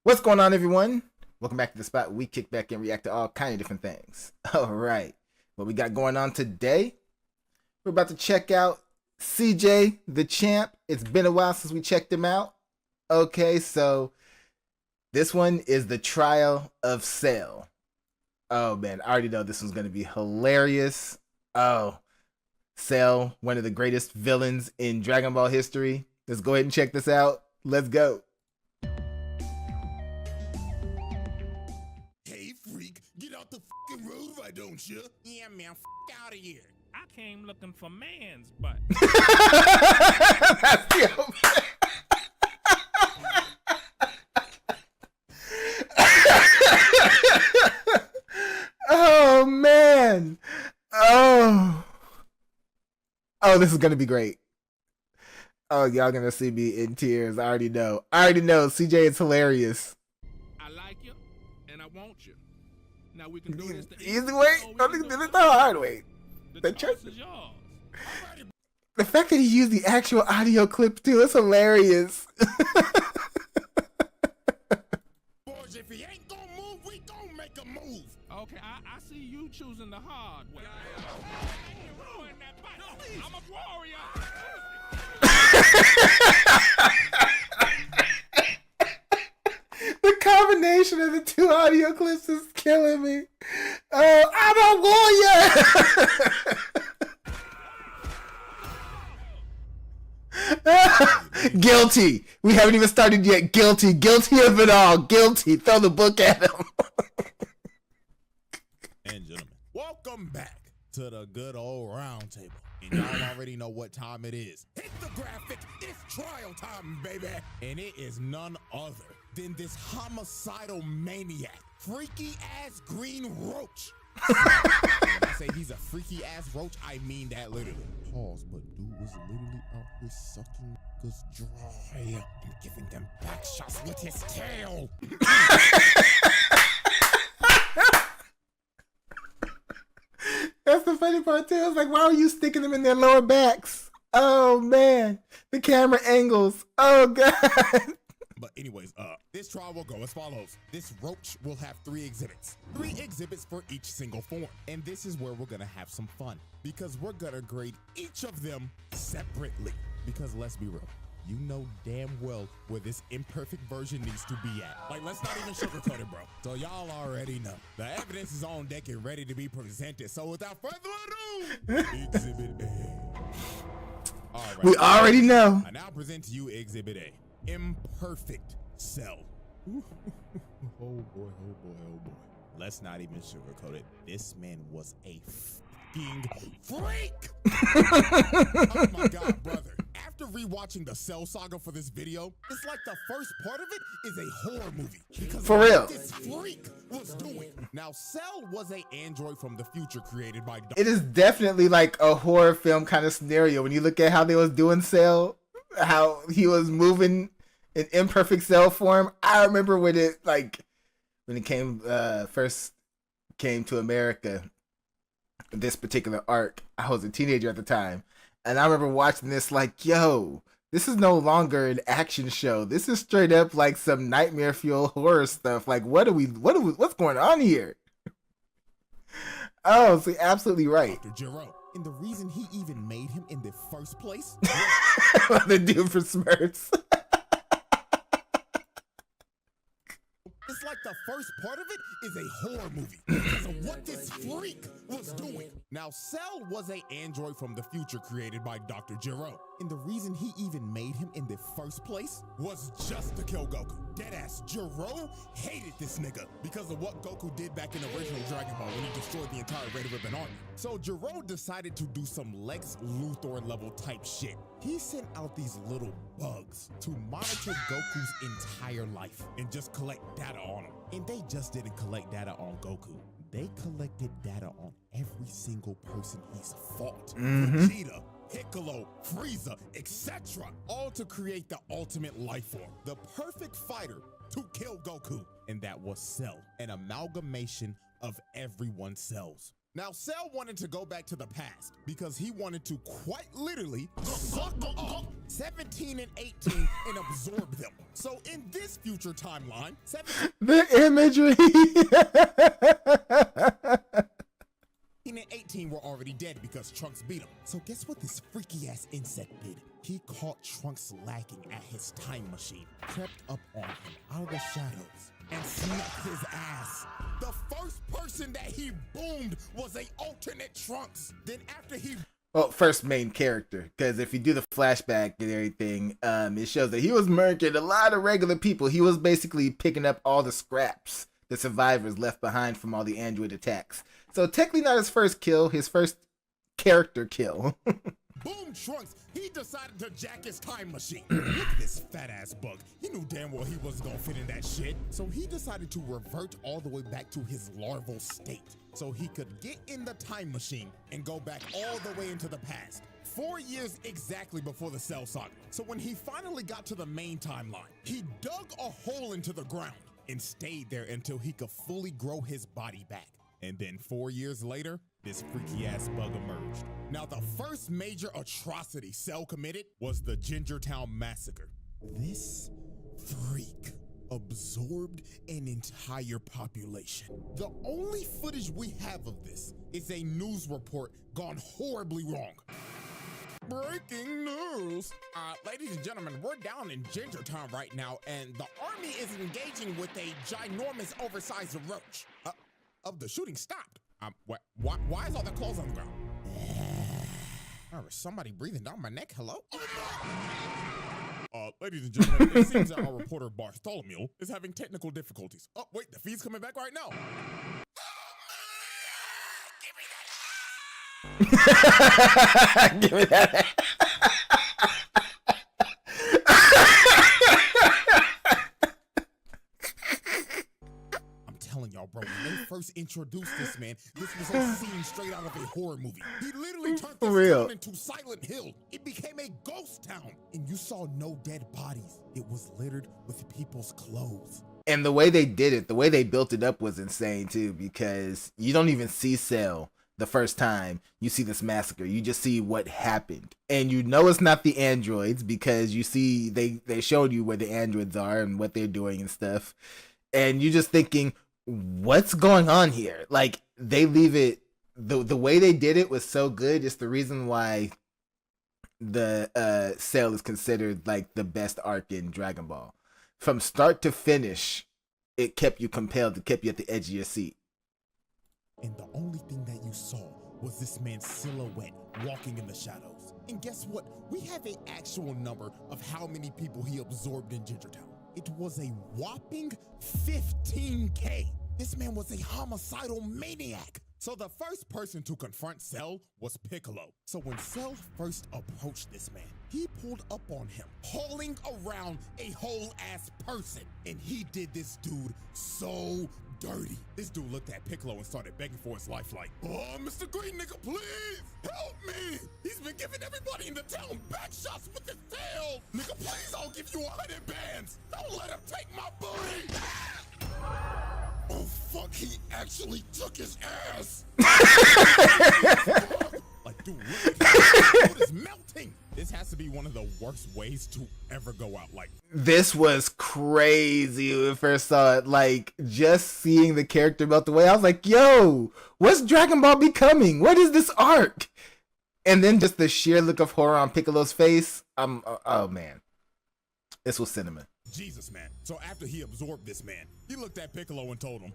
What's going on, everyone? Welcome back to the spot. We kick back and react to all kind of different things. All right, what we got going on today? We're about to check out Cjdachamp. It's been a while since we checked him out. Okay, so this one is the trial of Cell. Oh man, I already know this one's gonna be hilarious. Oh, Cell, one of the greatest villains in Dragon Ball history. Let's go ahead and check this out. Let's go. Get out the fucking road, why don't you? Yeah, man, out of here. I came looking for man's butt. That's the old Oh man. Oh, this is gonna be great. Oh, y'all gonna see me in tears. I already know. CJ is hilarious. I like you, and I want you. Now we can do this the easy way. Don't do this the hard way. The choice is yours. The fact that he used the actual audio clip too is hilarious. Boys, if he ain't gonna move, we gonna make a move. Okay, I see you choosing the hard way. Ruin that bite. No, I'm a warrior. The combination of the two audio clips is killing me. Oh, I'm a warrior. Guilty. We haven't even started yet. Guilty. Guilty of it all. Guilty. Throw the book at him. And gentlemen, welcome back to the good old round table. And y'all already know what time it is. Hit the graphic. It's trial time, baby. And it is none other than this homicidal maniac, freaky ass green roach. When I say he's a freaky ass roach, I mean that literally. Pause, but dude was literally out here sucking niggas dry and giving them back shots with his tail. That's the funny part too. I was like, why are you sticking them in their lower backs? Oh man, the camera angles. Oh god. But anyways, this trial will go as follows. This roach will have 3 exhibits. 3 exhibits for each single form. And this is where we're gonna have some fun, because we're gonna grade each of them separately. Because let's be real, you know damn well where this imperfect version needs to be at. Like, let's not even sugarcoat it, bro. So y'all already know. The evidence is on deck and ready to be presented. So without further ado, Exhibit A. All right, we already know. I now present to you Exhibit A. Imperfect Cell. Oh boy, oh boy, oh boy. Let's not even sugarcoat it. This man was a fucking freak. Oh my god, brother. After rewatching the Cell saga for this video, it's like the first part of it is a horror movie. Because for real, this freak was doing. Now, Cell was an android from the future created by It is definitely like a horror film kind of scenario when you look at how they was doing Cell, how he was moving in imperfect Cell form. I remember when it came first came to America, this particular arc. I was a teenager at the time, and I remember watching this like, yo, this is no longer an action show. This is straight up like some nightmare fuel horror stuff. Like, what's going on here? Oh, so you're absolutely right. Dr. Gero. And the reason he even made him in the first place the dude for Smurfs. It's like the first part of it is a horror movie because of what this freak was doing. Now, Cell was an android from the future created by Dr. Gero. And the reason he even made him in the first place was just to kill Goku. Deadass, Gero hated this nigga because of what Goku did back in the original Dragon Ball when he destroyed the entire Red Ribbon Army. So Gero decided to do some Lex Luthor level type shit. He sent out these little bugs to monitor Goku's entire life and just collect data on him. And they just didn't collect data on Goku. They collected data on every single person he's fought. Vegeta, Piccolo, Frieza, etc. All to create the ultimate life form, the perfect fighter to kill Goku. And that was Cell, an amalgamation of everyone's cells. Now, Cell wanted to go back to the past because he wanted to quite literally suck up 17 and 18 and absorb them. So in this future timeline, 17 The imagery. and 18 were already dead because Trunks beat him. So guess what this freaky ass insect did? He caught Trunks lacking at his time machine, crept up on him out of the shadows, and smacked his ass. The first person that he boomed was a alternate Trunks. Then after he Well, first main character, because if you do the flashback and everything, it shows that he was murking a lot of regular people. He was basically picking up all the scraps the survivors left behind from all the android attacks. So technically not his first kill, his first character kill. boom Trunks, he decided to jack his time machine. Look at this fat ass bug. He knew damn well he wasn't gonna fit in that shit. So he decided to revert all the way back to his larval state so he could get in the time machine and go back all the way into the past. 4 years exactly before the Cell Saga. So when he finally got to the main timeline, he dug a hole into the ground and stayed there until he could fully grow his body back. And then 4 years later, this freaky ass bug emerged. Now, the first major atrocity Cell committed was the Cjdachamp massacre. This freak absorbed an entire population. The only footage we have of this is a news report gone horribly wrong. Breaking news. Ladies and gentlemen, we're down in Cjdachamp right now, and the army is engaging with a ginormous oversized roach. Of the shooting stopped. Why is all the clothes on the ground? Is somebody breathing down my neck? Hello? Ladies and gentlemen, it seems that our reporter Bartholomew is having technical difficulties. Oh, wait, the feed's coming back right now. Give me that. I'm telling y'all, bro, when they first introduced this man, this was a scene straight out of a horror movie. He literally turned this town into Silent Hill. It became a ghost town, and you saw no dead bodies. It was littered with people's clothes. And the way they did it, the way they built it up was insane too, because you don't even see Cell the first time you see this massacre. You just see what happened, and you know it's not the androids because you see they showed you where the androids are and what they're doing and stuff, and you're just thinking, what's going on here? Like, they leave it, the way they did it was so good. It's the reason why the Cell is considered like the best arc in Dragon Ball. From start to finish, it kept you compelled, it kept you at the edge of your seat. And the only thing that you saw was this man's silhouette walking in the shadows. And guess what? We have an actual number of how many people he absorbed in Cjdachamp. It was a whopping 15K. This man was a homicidal maniac. So the first person to confront Cell was Piccolo. So when Cell first approached this man, he pulled up on him, hauling around a whole ass person. And he did this dude so dirty. This dude looked at Piccolo and started begging for his life like, "Oh, Mr. Green nigga, please help me. He's been giving everybody in the town back shots with his tail. Nigga, please, I'll give you 100 bands. Don't let him take my booty." Oh, fuck, he actually took his ass. Like, dude, look at him. Dude is melting. This has to be one of the worst ways to ever go out. Like, This was crazy when we first saw it. Like, just seeing the character melt away, I was like, yo, what's Dragon Ball becoming? What is this arc? And then just the sheer look of horror on Piccolo's face. Oh man, this was cinema. Jesus, man. So after he absorbed this man, he looked at Piccolo and told him,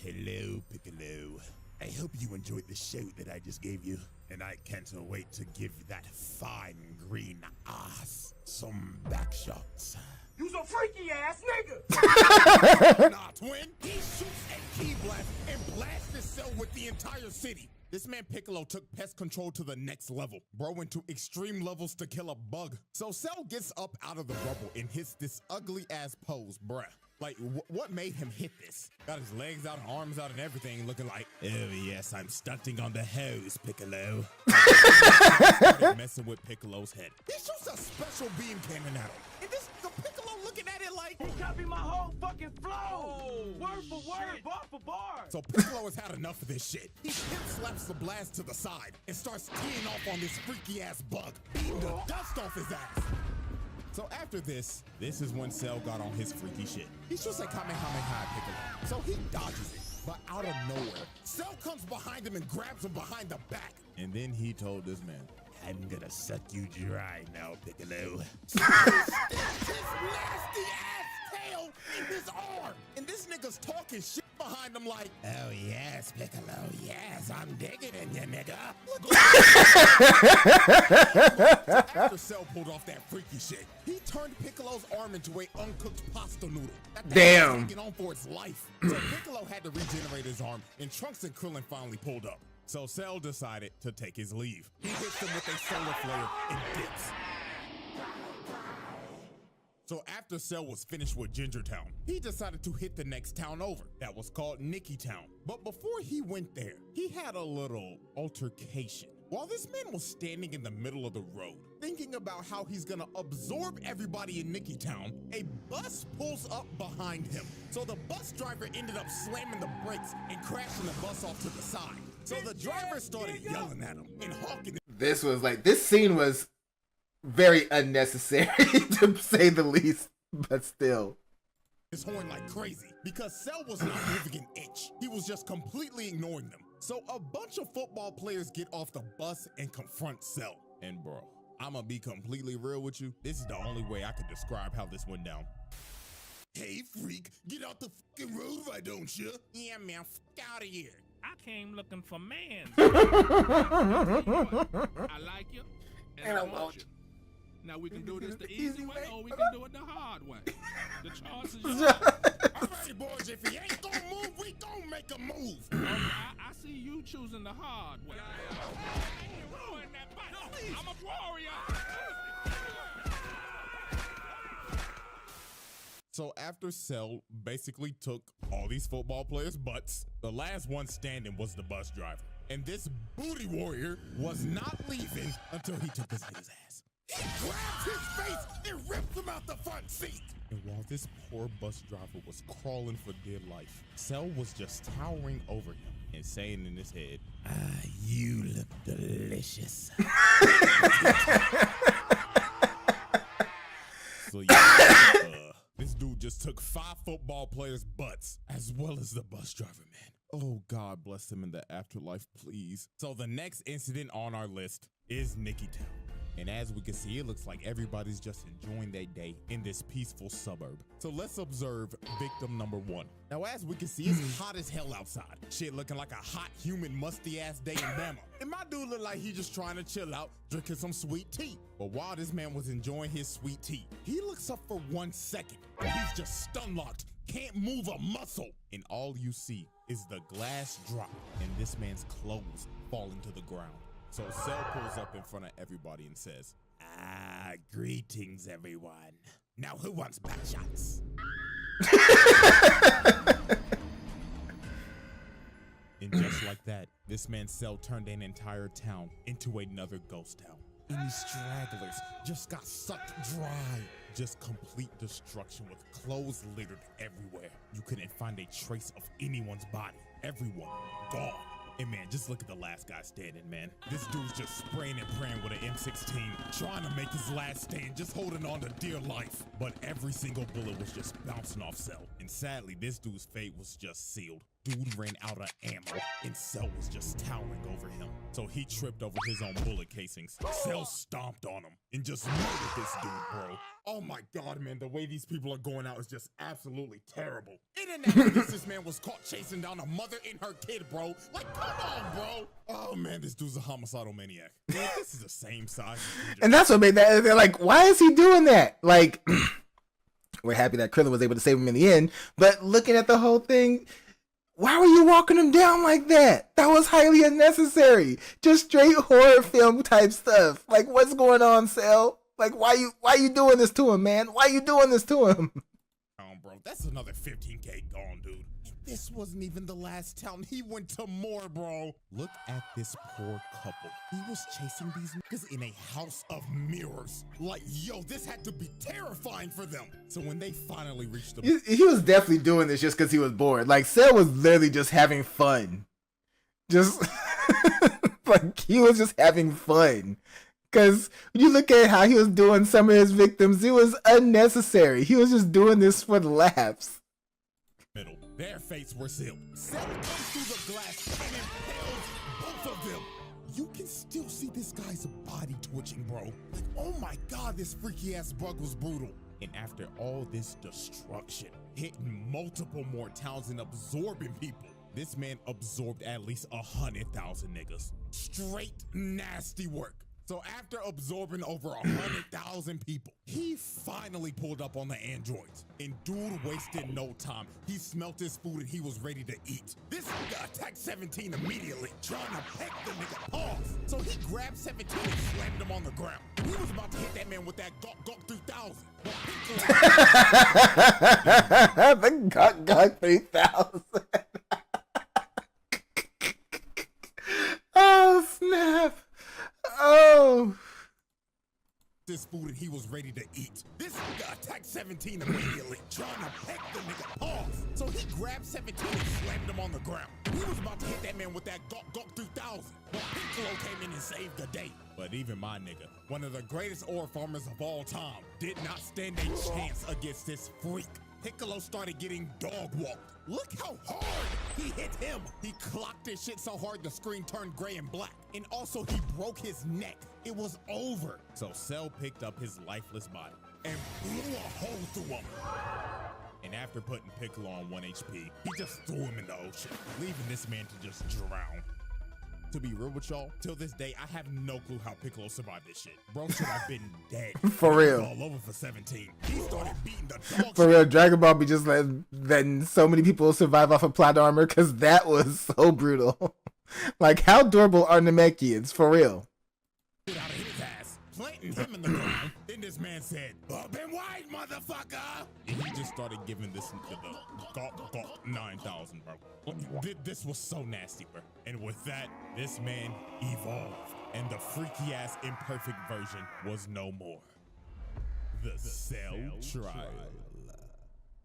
hello, Piccolo. I hope you enjoyed the show that I just gave you. And I can't wait to give that fine green ass some back shots. You's a freaky ass nigga! Nah, twin. He shoots a key blast and blasts his cell with the entire city. This man Piccolo took pest control to the next level. Bro went to extreme levels to kill a bug. So Cell gets up out of the rubble and hits this ugly ass pose, bruh. Like, what made him hit this? Got his legs out, arms out, and everything, looking like, oh yes, I'm stunting on the hose, Piccolo. Started messing with Piccolo's head. He shoots a special beam cannon at him. And the Piccolo looking at it like, gotta be my whole fucking flow. Word for word, bar for bar. So Piccolo has had enough of this shit. He hip slaps the blast to the side and starts teeing off on this freaky ass bug, beating the dust off his ass. So after this is when Cell got on his freaky shit. He shoots a Kamehameha at Piccolo, so he dodges it. But out of nowhere, Cell comes behind him and grabs him behind the back. And then he told this man, I'm gonna suck you dry now, Piccolo. So he sticks his nasty ass tail in his arm. And this nigga's talking shit behind him like, oh yes, Piccolo, yes, I'm digging in you, nigga. After Cell pulled off that freaky shit, he turned Piccolo's arm into a uncooked pasta noodle. Damn. Taking on for its life. So Piccolo had to regenerate his arm, and Trunks and Krillin finally pulled up. So Cell decided to take his leave. He hits him with a solar flare and dips. So after Cell was finished with Ginger Town, he decided to hit the next town over. That was called Nicky Town. But before he went there, he had a little altercation. While this man was standing in the middle of the road, thinking about how he's gonna absorb everybody in Nicky Town, a bus pulls up behind him. So the bus driver ended up slamming the brakes and crashing the bus off to the side. So the driver started yelling at him and honking. This scene was very unnecessary to say the least, but still. His horn like crazy because Cell was not moving an inch. He was just completely ignoring them. So a bunch of football players get off the bus and confront Cell. And bro, I'ma be completely real with you. This is the only way I could describe how this went down. Hey freak, get out the fucking road, why don't you? Yeah man, fuck out of here. I came looking for man. I like you, and I want you. Now we can do this the easy way, or we can do it the hard way. The choice is yours. Alright boys, if he ain't gonna move, we gonna make a move. I see you choosing the hard way. Ruin that bike. I'm a warrior. So after Cell basically took all these football players' butts, the last one standing was the bus driver. And this booty warrior was not leaving until he took this nigga's ass. He grabs his face and rips him out the front seat. And while this poor bus driver was crawling for dear life, Cell was just towering over him and saying in his head, you look delicious. So yeah, this dude just took 5 football players' butts, as well as the bus driver, man. Oh, God bless him in the afterlife, please. So the next incident on our list is Nicky Town. And as we can see, it looks like everybody's just enjoying their day in this peaceful suburb. So let's observe victim number 1. Now, as we can see, it's hot as hell outside. Shit looking like a hot, humid, musty-ass day in Bama. And my dude looked like he just trying to chill out, drinking some sweet tea. But while this man was enjoying his sweet tea, he looks up for 1 second. And he's just stun-locked, can't move a muscle. And all you see is the glass drop and this man's clothes falling to the ground. So Cell pulls up in front of everybody and says, greetings everyone. Now who wants back shots? And just like that, this man's Cell turned an entire town into another ghost town. And these stragglers just got sucked dry. Just complete destruction with clothes littered everywhere. You couldn't find a trace of anyone's body. Everyone gone. And man, just look at the last guy standing, man. This dude's just spraying and praying with an M16, trying to make his last stand, just holding on to dear life. But every single bullet was just bouncing off Cell. And sadly, this dude's fate was just sealed. Dude ran out of ammo, and Cell was just towering over him. So he tripped over his own bullet casings. Cell stomped on him and just murdered this dude, bro. Oh my God, man, the way these people are going out is just absolutely terrible. And then after this man was caught chasing down a mother and her kid, bro. Like, come on, bro. Oh man, this dude's a homicidal maniac. Man, this is the same size. And that's what made that, they're like, why is he doing that? Like, we're happy that Krillin was able to save him in the end, but looking at the whole thing, why were you walking him down like that? That was highly unnecessary. Just straight horror film type stuff. Like, what's going on, Cell? Like, why you doing this to him, man? Why you doing this to him? Bro, bro. That's another 15K gone, dude. And this wasn't even the last town. He went to more, bro. Look at this poor couple. He was chasing these niggas in a house of mirrors. Like, yo, this had to be terrifying for them. So when they finally reached the... He was definitely doing this just because he was bored. Like, Cell was literally just having fun. Just... like, he was just having fun. Because when you look at how he was doing some of his victims, it was unnecessary. He was just doing this for the laughs. Middle. Their fates were sealed. Cell comes through the glass and impales both of them. You can still see this guy's body twitching, bro. Like, oh my god, this freaky ass bug was brutal. And after all this destruction, hitting multiple more towns and absorbing people, this man absorbed at least 100,000 niggas. Straight nasty work. So after absorbing over 100,000 people, he finally pulled up on the androids. And dude wasted no time. He smelt his food and he was ready to eat. This nigga attacked 17 immediately, trying to peck the nigga off. So he grabbed 17 and slammed him on the ground. He was about to hit that man with that Gok 3000. The Gok 3000. Oh, snap. Oh. This food and he was ready to eat. This nigga attacked 17 immediately, trying to peck the nigga off. So he grabbed 17 and slammed him on the ground. He was about to hit that man with that Gok 3000. But Piccolo came in and saved the day. But even my nigga, one of the greatest ore farmers of all time, did not stand a chance against this freak. Piccolo started getting dog walked. Look how hard he hit him. He clocked his shit so hard the screen turned gray and black. And also he broke his neck. It was over. So Cell picked up his lifeless body and blew a hole through him. And after putting Piccolo on 1 HP, he just threw him in the ocean, leaving this man to just drown. To be real with y'all, till this day, I have no clue how Piccolo survived this shit. Bro should have been dead. For real. All over for 17. He started beating the dog. For real, Dragon Ball be just letting so many people survive off of plot armor because that was so brutal. Like, how durable are Namekians? For real. Out of his ass, planting him in the ground. Then this man said, "Up and wide, motherfucker!" And he just started giving this the Gok 9000, bro. This was so nasty, bro. And with that, this man evolved, and the freaky ass imperfect version was no more. The Cell trial.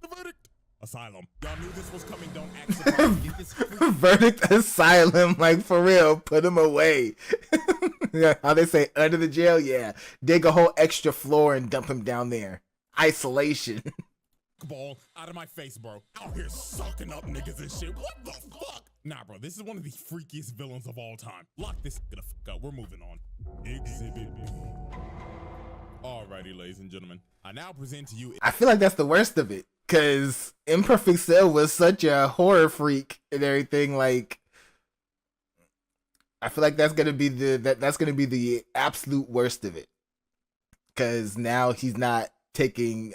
The verdict. Asylum. Y'all knew this was coming. Don't act surprised. Get this Verdict asylum, like for real, put him away. Yeah, how they say under the jail, yeah. Dig a whole extra floor and dump him down there. Isolation. ball out of my face, bro. Out here sucking up niggas and shit. What the fuck? Nah, bro, this is one of the freakiest villains of all time. Lock this the fuck up. We're moving on. Exhibit B. Alrighty, ladies and gentlemen. I now present to you... I feel like that's the worst of it. Because Imperfect Cell was such a horror freak and everything. Like, I feel like that's gonna be the absolute worst of it. Because now he's not taking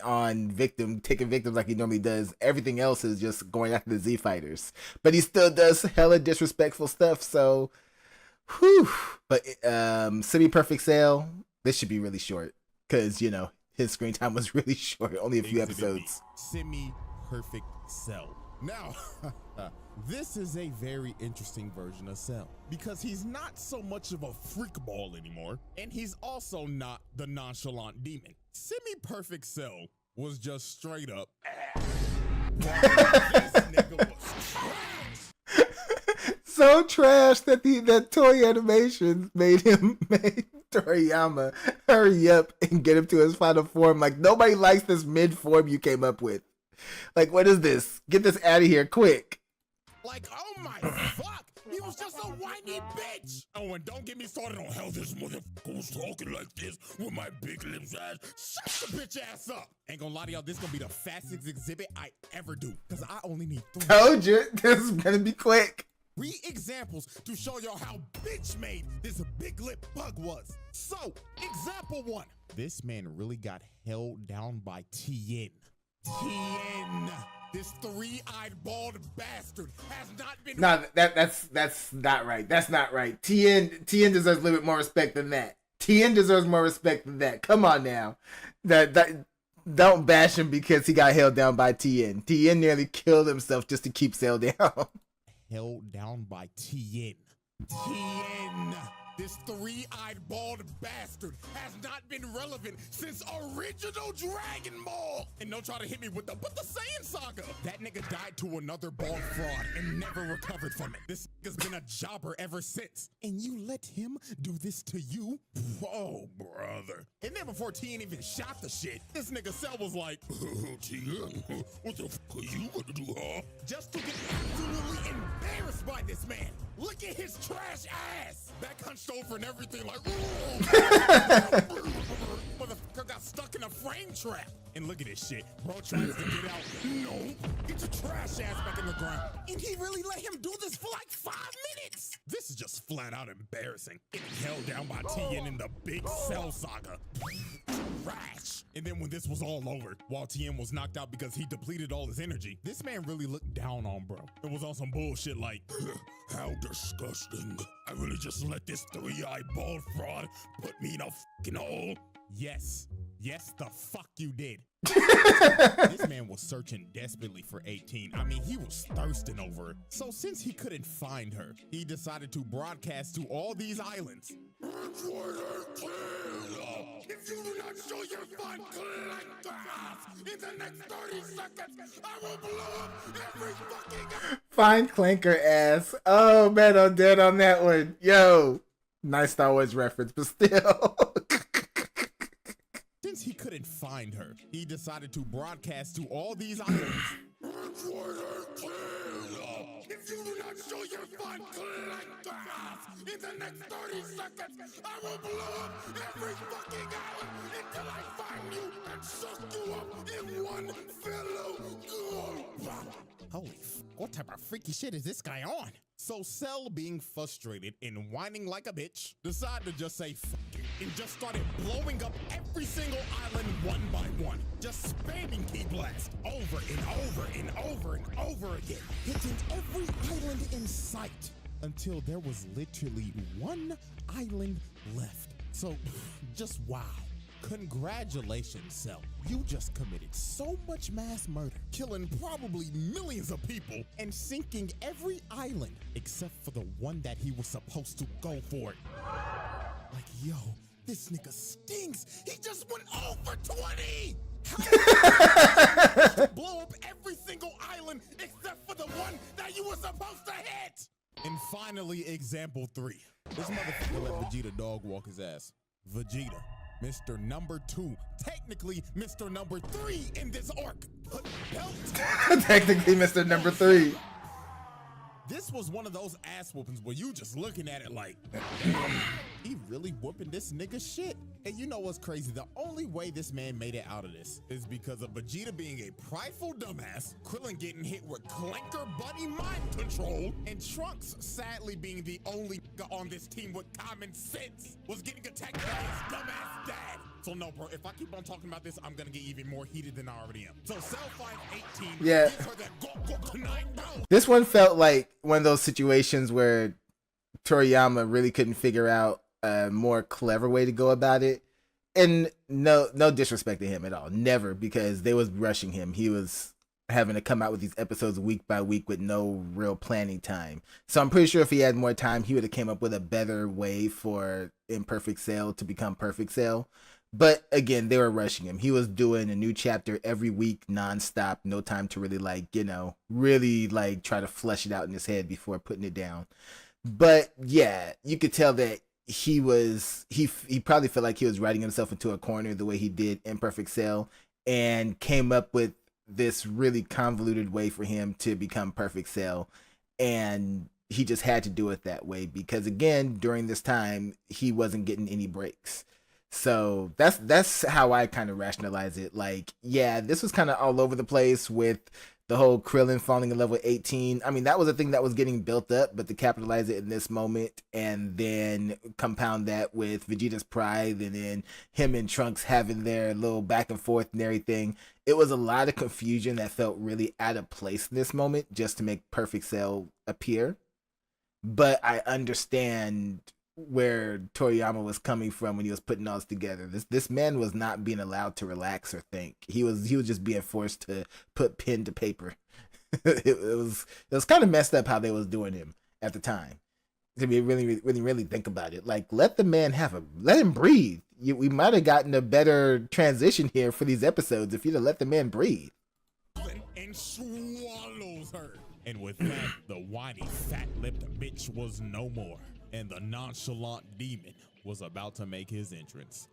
victims like he normally does. Everything else is just going after the Z fighters. But he still does hella disrespectful stuff. So, whew. But Semi-Perfect Cell, this should be really short. Because, you know, his screen time was really short, only a few episodes. Semi-Perfect Cell. Now, this is a very interesting version of Cell because he's not so much of a freak ball anymore, and he's also not the nonchalant demon. Semi-Perfect Cell was just straight up. This nigga was trash. So trash that that Toei Animations made Toriyama hurry up and get him to his final form. Like, nobody likes this mid form you came up with. Like, what is this? Get this out of here quick. Like, oh my fuck! He was just a whiny bitch! Oh, and don't get me started on how this motherfucker was talking like this with my big lips ass. Shut the bitch ass up! Ain't gonna lie to y'all, this gonna be the fastest exhibit I ever do. Cause I only need 3. Told you, this is gonna be quick. 3 examples to show y'all how bitch made this big lip bug was. So, example 1. This man really got held down by Tien. Tien, this 3-eyed bald bastard has not been. No, that's not right. That's not right. Tien deserves a little bit more respect than that. Tien deserves more respect than that. Come on now, that Don't bash him because he got held down by Tien. Tien nearly killed himself just to keep Cell down. Held down by Tien. Tien! This three-eyed bald bastard has not been relevant since original Dragon Ball. And don't try to hit me with the Saiyan saga. That nigga died to another bald fraud and never recovered from it. This nigga's been a jobber ever since. And you let him do this to you? Oh, brother. And then before Tien even shot the shit, this nigga Cell was like, Tien, what the fuck are you gonna do, huh? Just to get absolutely embarrassed by this man. Look at his trash ass. Back hunched over and everything like, motherfucker got stuck in a frame trap. And look at this shit. Bro tries to get out. No, get your trash ass back in the ground. And he really let him do this for like 5 minutes. This is just flat out embarrassing. Getting held down by Tien in the big Cell saga. Trash. And then when this was all over, while Tien was knocked out because he depleted all his energy, this man really looked down on bro. It was on some bullshit like, how disgusting. I really just let this three-eyed bald fraud put me in a fucking hole? Yes. Yes, the fuck you did. This man was searching desperately for 18. I mean, he was thirsting over her. So since he couldn't find her, he decided to broadcast to all these islands. If you do not show your fun clankers in the next 30 seconds, I will blow up every fucking... Find Clanker ass. Oh man, I'm dead on that one. Yo, nice Star Wars reference, but still. Since he couldn't find her, he decided to broadcast to all these islands. If you do not show your fun clankers in the next 30 seconds, I will blow up every fucking island until I find you and suck you up in one fellow go. Holy f***, what type of freaky shit is this guy on? So Cell, being frustrated and whining like a bitch, decided to just say fuck it and just started blowing up every single island one by one. Just spamming key blast over and over and over and over again, hitting every island in sight until there was literally one island left. So just wow. Congratulations, Cell. You just committed so much mass murder, killing probably millions of people and sinking every island except for the one that he was supposed to go for. Like, yo, this nigga stinks. He just went over 20. How blow up every single island except for the one that you were supposed to hit? And finally, example 3. This motherfucker let Vegeta dog walk his ass. Vegeta, Mr. Number 2, technically Mr. Number 3 in this arc. Put belt. Technically Mr. Number 3. This was one of those ass whoopings where you just looking at it like, he really whooping this nigga shit. And you know what's crazy? The only way this man made it out of this is because of Vegeta being a prideful dumbass, Krillin getting hit with clanker buddy mind control, and Trunks sadly being the only nigga on this team with common sense was getting attacked by his dumbass dad. So no, bro, if I keep on talking about this, I'm gonna get even more heated than I already am. So Cell 518 Yeah. gives her that go nine, bro. This one felt like one of those situations where Toriyama really couldn't figure out a more clever way to go about it. And no disrespect to him at all. Never, because they was rushing him. He was having to come out with these episodes week by week with no real planning time. So I'm pretty sure if he had more time, he would have came up with a better way for Imperfect Cell to become Perfect Cell. But again, they were rushing him. He was doing a new chapter every week nonstop. No time to really really try to flesh it out in his head before putting it down. But yeah, you could tell that he probably felt like he was writing himself into a corner the way he did Imperfect Cell, and came up with this really convoluted way for him to become Perfect Cell. And he just had to do it that way because, again, during this time, he wasn't getting any breaks. So that's how I kind of rationalize it. Like, yeah, this was kind of all over the place with the whole Krillin falling in love with 18. I mean, that was a thing that was getting built up, but to capitalize it in this moment and then compound that with Vegeta's pride and then him and Trunks having their little back and forth and everything, it was a lot of confusion that felt really out of place in this moment just to make Perfect Cell appear. But I understand where Toriyama was coming from when he was putting all this together. This man was not being allowed to relax or think. He was just being forced to put pen to paper. it was kind of messed up how they was doing him at the time. To be really think about it, like let the man let him breathe. We might have gotten a better transition here for these episodes if you'd have let the man breathe. And swallows her. And with that, the whiny, fat-lipped bitch was no more. And the nonchalant demon was about to make his entrance.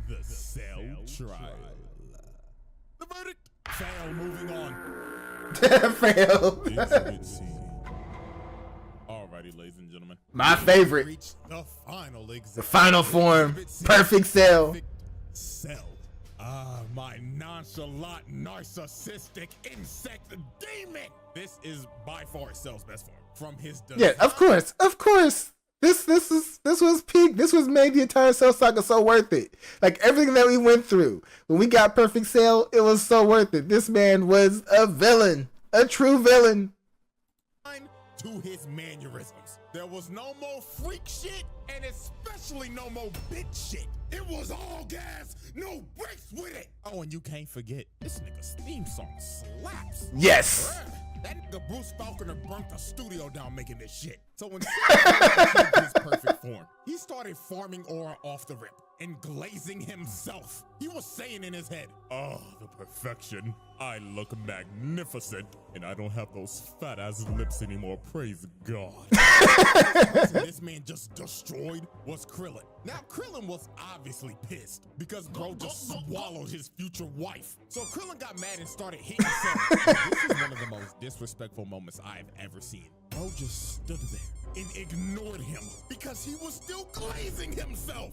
The Cell trial. The verdict. Fail, moving on. Fail. Exhibit C. Alrighty, ladies and gentlemen. My favorite. Reach the final exhibit. The final form. Perfect Cell. Cell. My nonchalant, narcissistic insect demon. This is by far Cell's best form. From his design. Yeah, of course. This was peak. This was made the entire Cell saga so worth it. Like everything that we went through when we got Perfect Cell, it was so worth it. This man was a villain, a true villain. To his mannerisms, there was no more freak shit, and especially no more bitch shit. It was all gas, no breaks with it. Oh, and you can't forget, this nigga's theme song slaps. Yes. Bruh, that nigga Bruce Falconer burnt the studio down making this shit. So when achieved his perfect form, he started farming aura off the rip and glazing himself. He was saying in his head, oh, the perfection. I look magnificent, and I don't have those fat ass lips anymore, praise God. This man just destroyed was Krillin. Now Krillin was obviously pissed because bro just swallowed his future wife. So Krillin got mad and started hitting himself. This is one of the most disrespectful moments I've ever seen. Bro just stood there and ignored him because he was still glazing himself.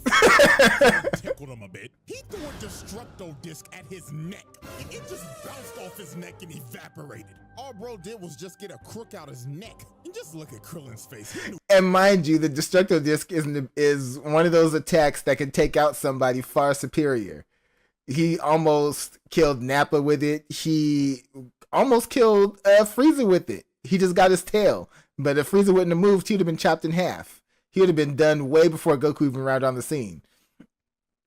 Tickled him a bit. He threw a destructo disc at his neck, and it just bounced off his neck and evaporated. All bro did was just get a crook out his neck. And just look at Krillin's face. And mind you, the destructo disc is one of those attacks that can take out somebody far superior. He almost killed Nappa with it. He almost killed Frieza with it. He just got his tail. But if Frieza wouldn't have moved, he would have been chopped in half. He would have been done way before Goku even arrived on the scene.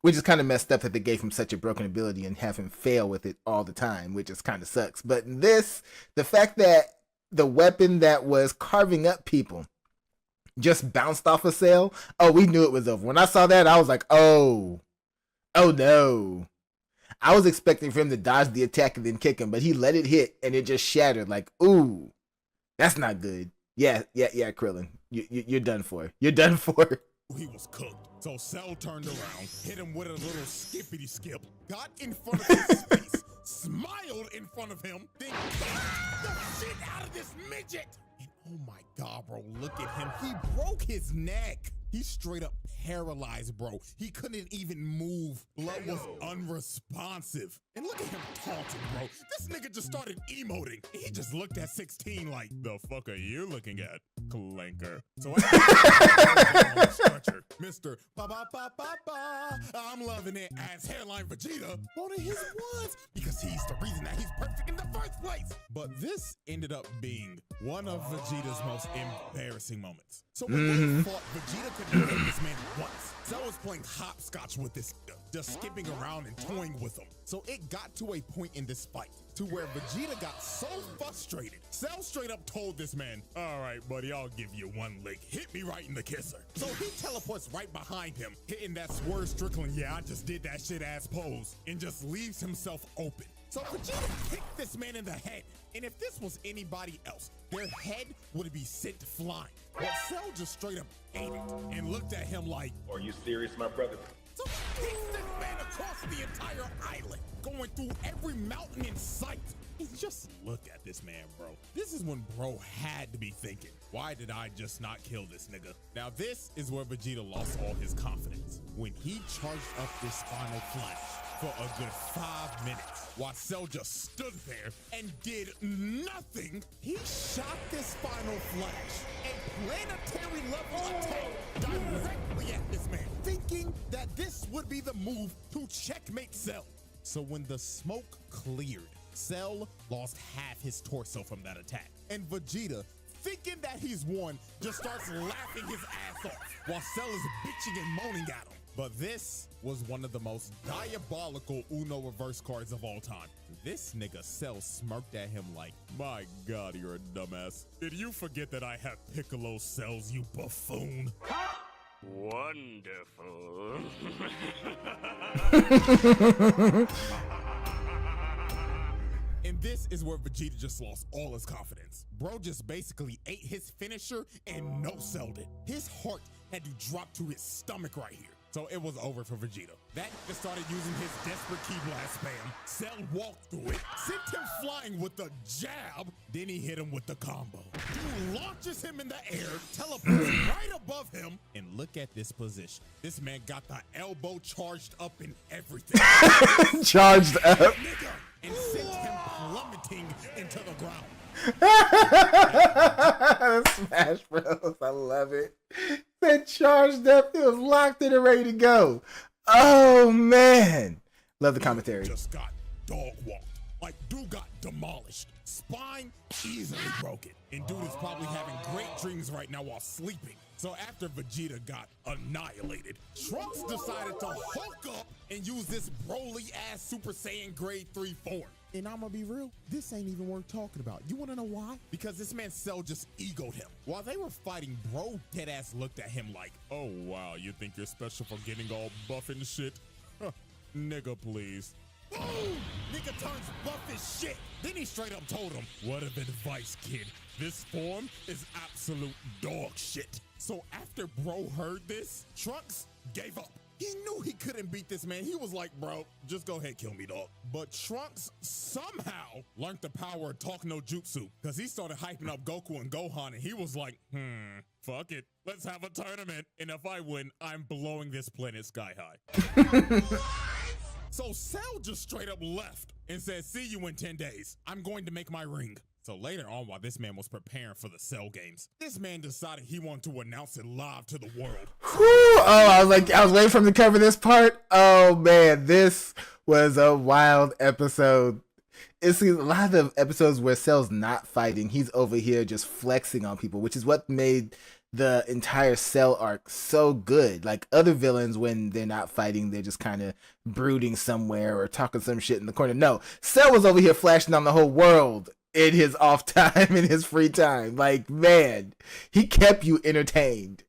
Which is kind of messed up that they gave him such a broken ability and have him fail with it all the time, which just kind of sucks. But in this, the fact that the weapon that was carving up people just bounced off a Cell, oh, we knew it was over. When I saw that, I was like, oh no. I was expecting for him to dodge the attack and then kick him, but he let it hit and it just shattered. Like, ooh, that's not good. Yeah, Krillin, you're done for. You're done for. He was cooked. So Cell turned around, hit him with a little skippity skip, got in front of his face, smiled in front of him, then kicked the shit out of this midget. And oh my God, bro, look at him. He broke his neck. He straight up paralyzed, bro. He couldn't even move. Blood was unresponsive. And look at him taunting, bro. This nigga just started emoting. He just looked at 16 like, the fuck are you looking at, clanker? So I stretcher, Mr. Ba-ba-ba-ba-ba, I'm loving it as Hairline Vegeta one of his ones because he's the reason that he's perfect in the first place. But this ended up being one of Vegeta's most embarrassing moments. So when they fought, Vegeta couldn't hit this man once. Cell was playing hopscotch with this, just skipping around and toying with him. So it got to a point in this fight to where Vegeta got so frustrated, Cell straight up told this man, all right, buddy, I'll give you one lick. Hit me right in the kisser. So he teleports right behind him, hitting that Swerve Strickland, yeah, I just did that shit ass pose, and just leaves himself open. So Vegeta kicked this man in the head, and if this was anybody else, their head would be sent flying. But Cell just straight up ate it and looked at him like, are you serious, my brother? So he kicks this man across the entire island, going through every mountain in sight. And just look at this man, bro. This is when bro had to be thinking, why did I just not kill this nigga? Now this is where Vegeta lost all his confidence. When he charged up this final flash for a good 5 minutes, while Cell just stood there and did nothing, he shot this final flash and planetary level attack directly at this man, thinking that this would be the move to checkmate Cell. So when the smoke cleared, Cell lost half his torso from that attack, and Vegeta thinking that he's won, just starts laughing his ass off while Cell is bitching and moaning at him. But this was one of the most diabolical Uno reverse cards of all time. This nigga Cell smirked at him like, my God, you're a dumbass. Did you forget that I have Piccolo cells, you buffoon? Wonderful. And this is where Vegeta just lost all his confidence. Bro just basically ate his finisher and no-selled it. His heart had to drop to his stomach right here. So it was over for Vegeta. That nigga started using his desperate key blast spam. Cell walked through it, sent him flying with the jab, then he hit him with the combo. Dude launches him in the air, teleports right above him, and look at this position. This man got the elbow charged up and everything. Charged up. Nigga, and sent him plummeting into the ground. Smash Bros. I love it. They charged up. It was locked in and ready to go. Oh, man. Love the commentary. Just got dog walked. Like, dude got demolished. Spine easily broken. And dude is probably having great dreams right now while sleeping. So after Vegeta got annihilated, Trunks decided to hulk up and use this Broly-ass Super Saiyan Grade 3 form. And I'm gonna be real, this ain't even worth talking about. You wanna know why? Because this man Cell just egoed him. While they were fighting, bro deadass looked at him like, oh wow, you think you're special for getting all buff and shit? Huh, nigga, please. Boom! Nigga turns buff as shit. Then he straight up told him, what of advice, kid? This form is absolute dog shit. So after bro heard this, Trunks gave up. He knew he couldn't beat this man. He was like, bro, just go ahead, kill me, dog. But Trunks somehow learned the power of talk no jutsu, because he started hyping up Goku and Gohan, and he was like, fuck it. Let's have a tournament, and if I win, I'm blowing this planet sky high. So Cell just straight up left and said, see you in 10 days. I'm going to make my ring. So later on, while this man was preparing for the Cell games, this man decided he wanted to announce it live to the world. Whew. Oh, I was waiting for him to cover this part. Oh man, this was a wild episode. It's a lot of episodes where Cell's not fighting. He's over here just flexing on people, which is what made the entire Cell arc so good. Like other villains, when they're not fighting, they're just kind of brooding somewhere or talking some shit in the corner. No, Cell was over here flashing on the whole world in his off time, in his free time. Like, man, he kept you entertained.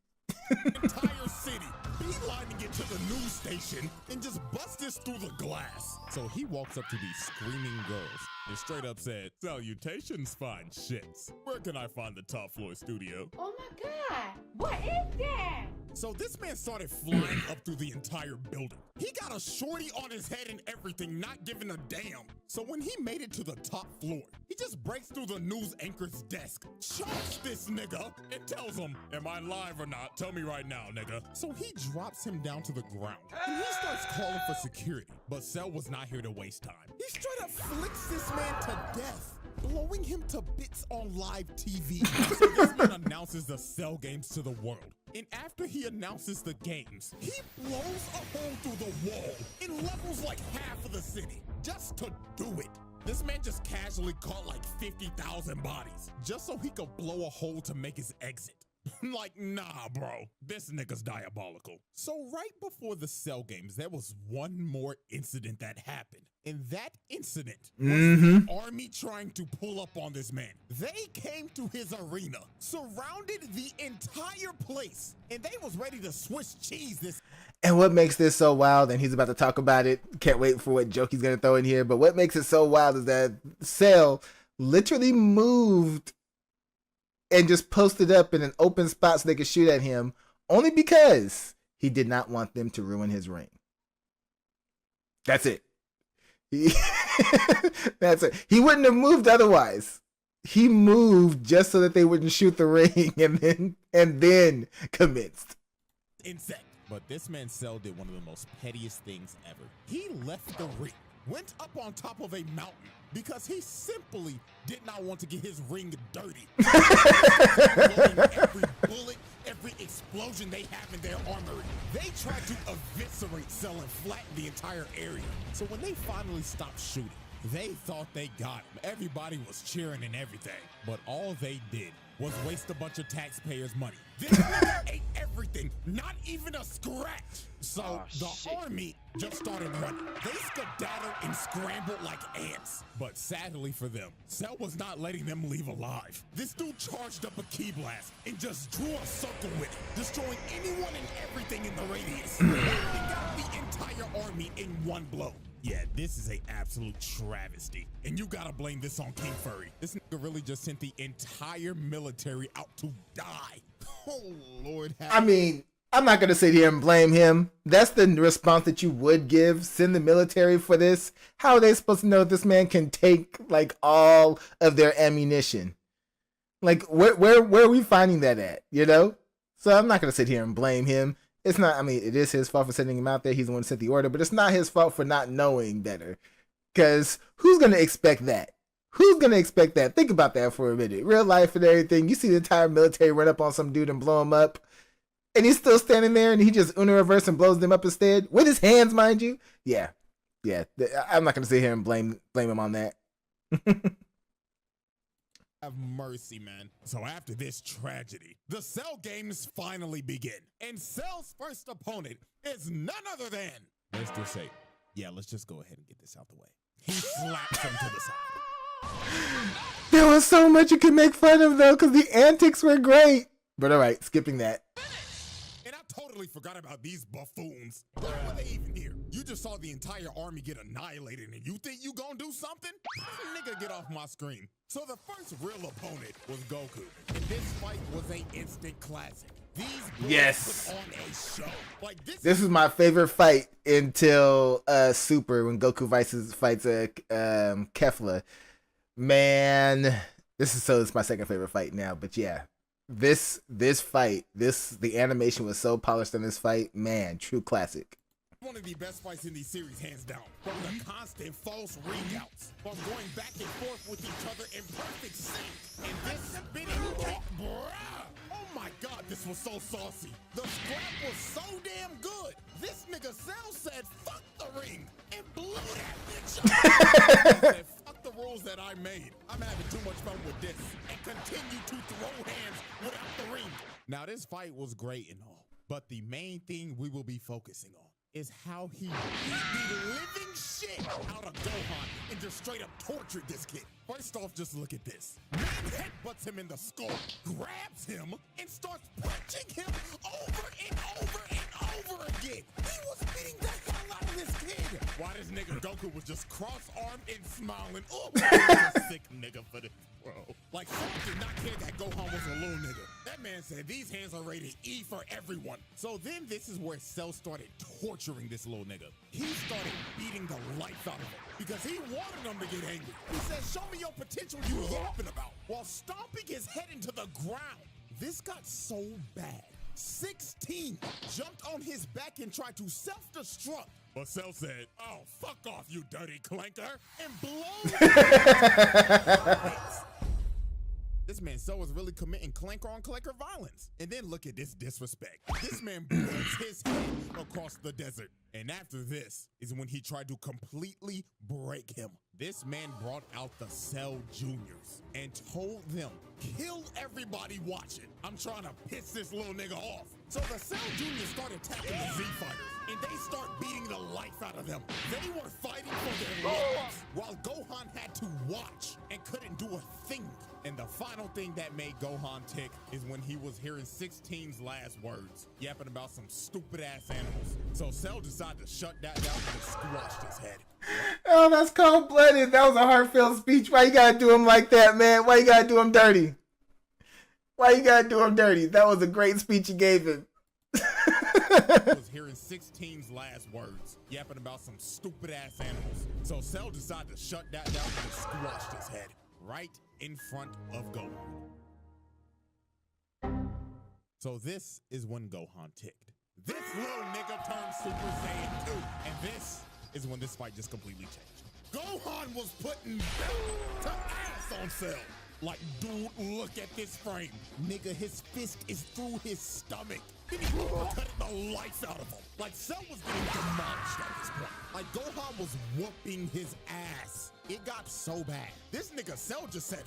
Entire city beelining it to the news station and just bust this through the glass. So he walks up to these screaming girls and straight up said, salutations, fine shits. Where can I find the top floor studio? Oh my God, what is that? So this man started flying up through the entire building. He got a shorty on his head and everything, not giving a damn. So when he made it to the top floor, he just breaks through the news anchor's desk, chokes this nigga, and tells him, am I live or not? Tell me right now, nigga. So he drops him down to the ground, and he starts calling for security. But Cell was not here to waste time. He straight up flicks this man to death, blowing him to bits on live TV. So this man announces the Cell games to the world. And after he announces the games, he blows a hole through the wall and levels like half of the city just to do it. This man just casually caught like 50,000 bodies just so he could blow a hole to make his exit. Like, nah, bro, this nigga's diabolical. So right before the Cell games, there was one more incident that happened. And that incident was the army trying to pull up on this man. They came to his arena, surrounded the entire place, and they was ready to Swiss cheese this. And what makes this so wild, and he's about to talk about it, can't wait for what joke he's going to throw in here, but what makes it so wild is that Cell literally moved and just posted up in an open spot so they could shoot at him, only because he did not want them to ruin his ring. That's it. That's it. He wouldn't have moved otherwise. He moved just so that they wouldn't shoot the ring, and then commenced. Insect. But this man Cell did one of the most pettiest things ever. He left the ring, went up on top of a mountain, because he simply did not want to get his ring dirty. Every bullet, every explosion they have in their armory. They tried to eviscerate Cell and flatten the entire area. So when they finally stopped shooting, They thought they got him. Everybody was cheering and everything. But all they did was waste a bunch of taxpayers' money. This nigga ate everything, not even a scratch. So the army just started running. They skedaddled and scrambled like ants. But sadly for them, Cell was not letting them leave alive. This dude charged up a key blast and just drew a circle with it, destroying anyone and everything in the radius. Wiping out the entire army in one blow. Yeah, this is a absolute travesty. And you gotta blame this on King Furry. This nigga really just sent the entire military out to die. Oh, Lord. I mean, I'm not going to sit here and blame him. That's the response that you would give. Send the military for this. How are they supposed to know if this man can take, like, all of their ammunition? Like, where are we finding that at, you know? So I'm not going to sit here and blame him. It's not, I mean, it is his fault for sending him out there. He's the one who sent the order, but it's not his fault for not knowing better. Because who's going to expect that? Who's going to expect that? Think about that for a minute. Real life and everything. You see the entire military run up on some dude and blow him up. And he's still standing there and he just Uno reverse and blows them up instead. With his hands, mind you. Yeah. Yeah. I'm not going to sit here and blame him on that. Have mercy, man. So after this tragedy, the Cell games finally begin. And Cell's first opponent is none other than, let's just say, let's just go ahead and get this out the way. He slaps him to the side. There was so much you could make fun of, though, because the antics were great. But all right, skipping that. And I totally forgot about these buffoons. Why were they even here? You just saw the entire army get annihilated, and you think you gonna do something? Nigga, get off my screen. So the first real opponent was Goku, and this fight was an instant classic. These boys put on a show. Like this is my favorite fight until Super, when Goku fights Kefla. Man, it's my second favorite fight now. But yeah, this fight, the animation was so polished in this fight. Man, true classic. One of the best fights in these series, hands down. From the constant false ring-outs, from going back and forth with each other in perfect sync. And this spinning kick, bruh! Oh my God, this was so saucy. The scrap was so damn good. This nigga Cell said, fuck the ring, and blew that bitch up. He said, fuck the rules that I made. I'm having too much fun with this, and continue to throw hands without the ring. Now, this fight was great and all, but the main thing we will be focusing on is how he beat the living shit out of Gohan and just straight up tortured this kid. First off, just look at this. Man headbutts him in the skull, grabs him, and starts punching him over and over and over again. He was beating the hell out of this kid. Why this nigga Goku was just cross-armed and smiling. Oh, a sick nigga for this, bro. Like, Cell did not care that Gohan was a little nigga. That man said these hands are rated E for everyone. So then this is where Cell started torturing this little nigga. He started beating the life out of him because he wanted him to get angry. He said, show me your potential you yapping about, while stomping his head into the ground. This got so bad. 16 jumped on his back and tried to self-destruct. But Cell said, oh, fuck off, you dirty clanker, and blows. This man Cell was really committing clanker on clanker violence. And then look at this disrespect. This man blows his head across the desert. And after this is when he tried to completely break him. This man brought out the Cell Juniors and told them, kill everybody watching. I'm trying to piss this little nigga off. So the Cell Juniors started attacking the Z Fighters, and they start beating the life out of them. They were fighting for their lives, while Gohan had to watch and couldn't do a thing. And the final thing that made Gohan tick is when he was hearing 16's last words, yapping about some stupid-ass animals. So Cell decided to shut that down and squashed his head. Oh, that's cold-blooded. That was a heartfelt speech. Why you gotta do him like that, man? Why you gotta do him dirty? Why you gotta do him dirty? That was a great speech you gave him. Was hearing 16's last words, yapping about some stupid-ass animals. So Cell decided to shut that down and squashed his head right in front of Gohan. So this is when Gohan ticked. This little nigga turned Super Saiyan 2, and this is when this fight just completely changed. Gohan was putting belt to ass on Cell. Like, dude, look at this frame. Nigga, his fist is through his stomach. Then he cut the life out of him. Like, Cell was getting demolished at this point. Like, Gohan was whooping his ass. It got so bad. This nigga Cell just said,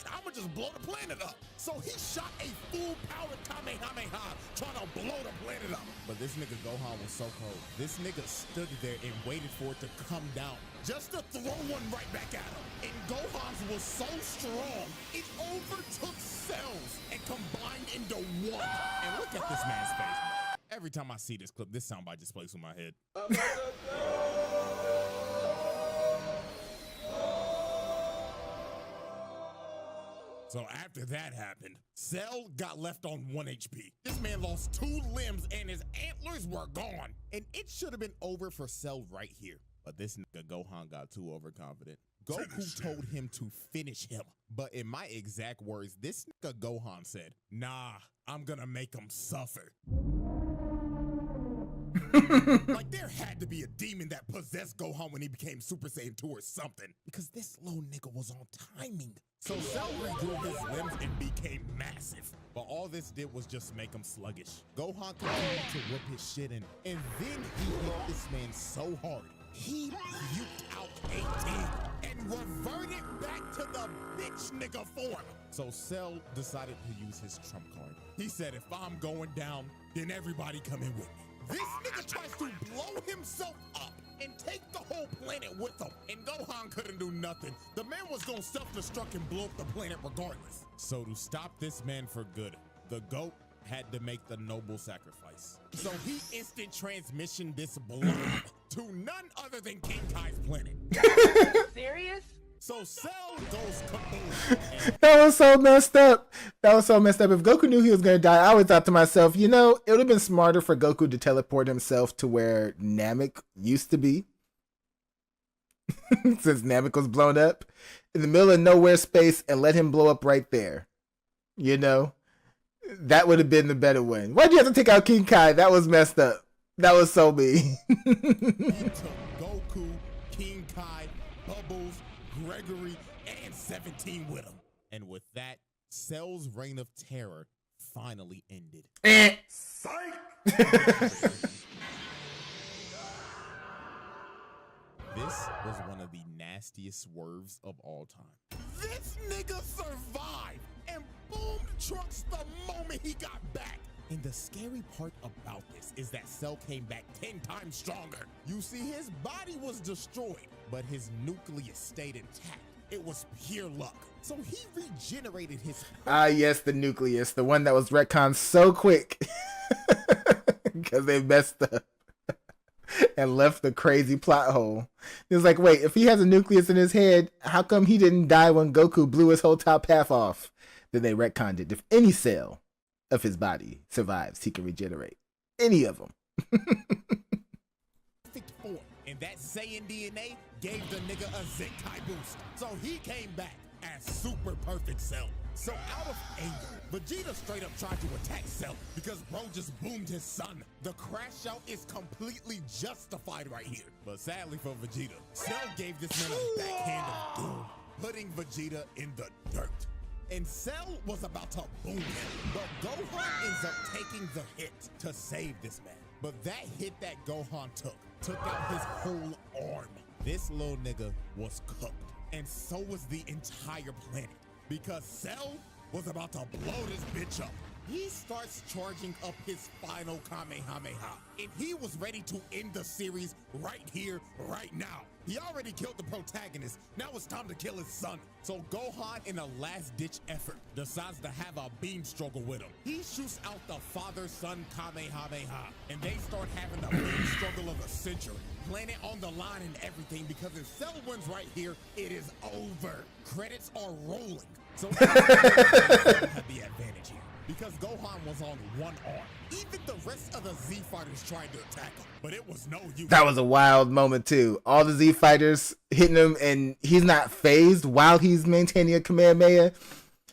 I'ma just blow the planet up. So he shot a full-powered Kamehameha trying to blow the planet up. But this nigga Gohan was so cold. This nigga stood there and waited for it to come down just to throw one right back at him. And Gohan's was so strong, it overtook Cell's and combined into one. And look at this man's face. Every time I see this clip, this soundbite just plays through my head. So after that happened, Cell got left on 1 HP. This man lost 2 limbs and his antlers were gone. And it should have been over for Cell right here. But this nigga Gohan got too overconfident. Goku told him to finish him. But in my exact words, this nigga Gohan said, nah, I'm gonna make him suffer. Like there had to be a demon that possessed Gohan when he became Super Saiyan 2 or something. Because this little nigga was on timing. So Cell regrew his limbs and became massive. But all this did was just make him sluggish. Gohan continued to whip his shit in. And then he hit this man so hard, he puked out 18 and reverted back to the bitch nigga form. So Cell decided to use his trump card. He said, if I'm going down, then everybody come in with me. This nigga tries to blow himself up and take the whole planet with him. And Gohan couldn't do nothing. The man was gonna self-destruct and blow up the planet regardless. So to stop this man for good, the GOAT had to make the noble sacrifice. So he instant transmission this blob to none other than King Kai's planet. Serious? So Cell goes kaboom. That was so messed up. That was so messed up. If Goku knew he was going to die, I always thought to myself, you know, it would have been smarter for Goku to teleport himself to where Namek used to be. Since Namek was blown up. In the middle of nowhere space and let him blow up right there. You know? That would have been the better one. Why'd you have to take out King Kai? That was messed up. That was so mean. He took Goku, King Kai, Bubbles, Gregory, and 17 with him. And with that, Cell's reign of terror finally ended. This was one of the nastiest swerves of all time. This nigga survived and boomed Trunks the moment he got back. And the scary part about this is that Cell came back 10 times stronger. You see, his body was destroyed, but his nucleus stayed intact. It was pure luck. So he regenerated his... Ah, yes, the nucleus. The one that was retconned so quick. Because they messed up. And left the crazy plot hole. It was like, wait, if he has a nucleus in his head, how come he didn't die when Goku blew his whole top half off? Then they retconned it. If any cell of his body survives, he can regenerate. Any of them. Perfect form. And that Saiyan DNA gave the nigga a Zenkai boost. So he came back as super perfect Cell. So out of anger, Vegeta straight up tried to attack Cell because bro just boomed his son. The crash out is completely justified right here. But sadly for Vegeta, Cell gave this man a backhand of doom, putting Vegeta in the dirt. And Cell was about to boom him, but Gohan ends up taking the hit to save this man. But that hit that Gohan took out his whole arm. This little nigga was cooked, and so was the entire planet. Because Cell was about to blow this bitch up. He starts charging up his final Kamehameha. And he was ready to end the series right here, right now. He already killed the protagonist. Now it's time to kill his son. So Gohan, in a last-ditch effort, decides to have a beam struggle with him. He shoots out the father-son Kamehameha. And they start having the beam struggle of the century. Planet on the line and everything, because if Cell wins right here, it is over. Credits are rolling. So Gohan had the advantage here, because Gohan was on one arm. Even the rest of the Z fighters tried to attack him, but it was no use. That was a wild moment too. All the Z fighters hitting him, and he's not phased while he's maintaining a Kamehameha.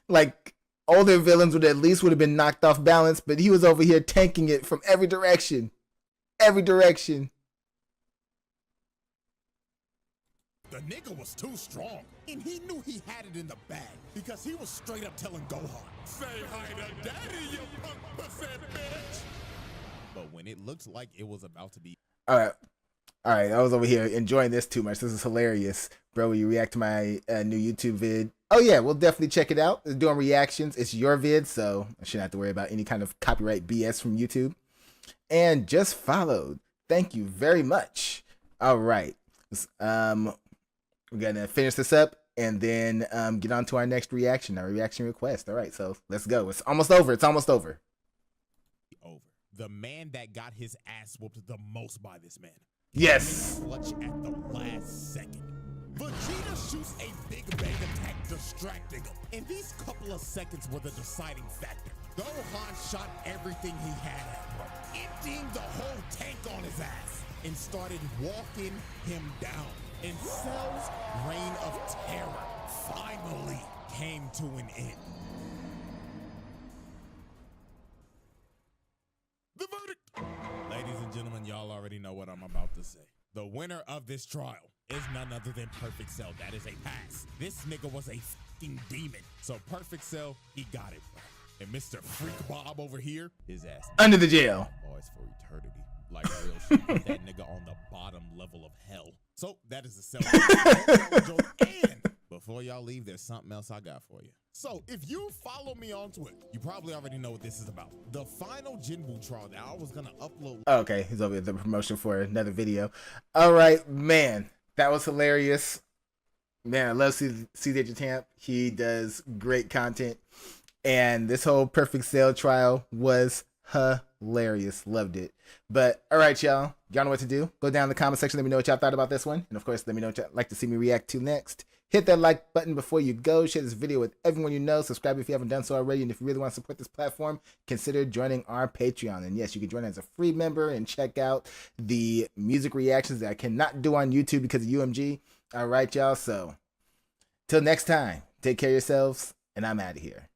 Like, all their villains would have been knocked off balance, but he was over here tanking it from every direction. Every direction. The nigga was too strong. And he knew he had it in the bag because he was straight up telling Gohan, "Say hi to daddy, you punk pussy bitch." But when it looked like it was about to be... All right, I was over here enjoying this too much. This is hilarious. Bro, will you react to my new YouTube vid? Oh yeah, we'll definitely check it out. It's doing reactions. It's your vid, so I shouldn't have to worry about any kind of copyright BS from YouTube. And just followed. Thank you very much. All right. We're gonna finish this up and then get on to our next reaction, our reaction request. All right, so let's go. It's almost over. It's almost over. The man that got his ass whooped the most by this man. Yes. Clutch at the last second. Vegeta shoots a big bang attack, distracting him. And these couple of seconds were the deciding factor. Gohan shot everything he had at him, emptying the whole tank on his ass, and started walking him down. And Cell's reign of terror finally came to an end. The verdict! Ladies and gentlemen, y'all already know what I'm about to say. The winner of this trial is none other than Perfect Cell. That is a pass. This nigga was a fucking demon. So Perfect Cell, he got it, bro. And Mr. Freak Bob over here, his ass under the jail. Boys for eternity. Like real shit. Put that nigga on the bottom level of hell. So that is the Cell. And before y'all leave, there's something else I got for you. So if you follow me on Twitter, you probably already know what this is about. The final Jinbu trial that I was gonna upload. Okay, he's over at the promotion for another video. All right, man, that was hilarious. Man, I love Cjdachamp. He does great content. And this whole Perfect Cell trial was hilarious. Loved it. But all right, y'all know what to do. Go down in the comment section. Let me know what y'all thought about this one. And of course, let me know what y'all like to see me react to next. Hit that like button before you go. Share this video with everyone you know. Subscribe if you haven't done so already. And if you really want to support this platform, consider joining our Patreon. And yes, you can join as a free member and check out the music reactions that I cannot do on YouTube because of UMG. All right, y'all. So till next time, take care of yourselves. And I'm out of here.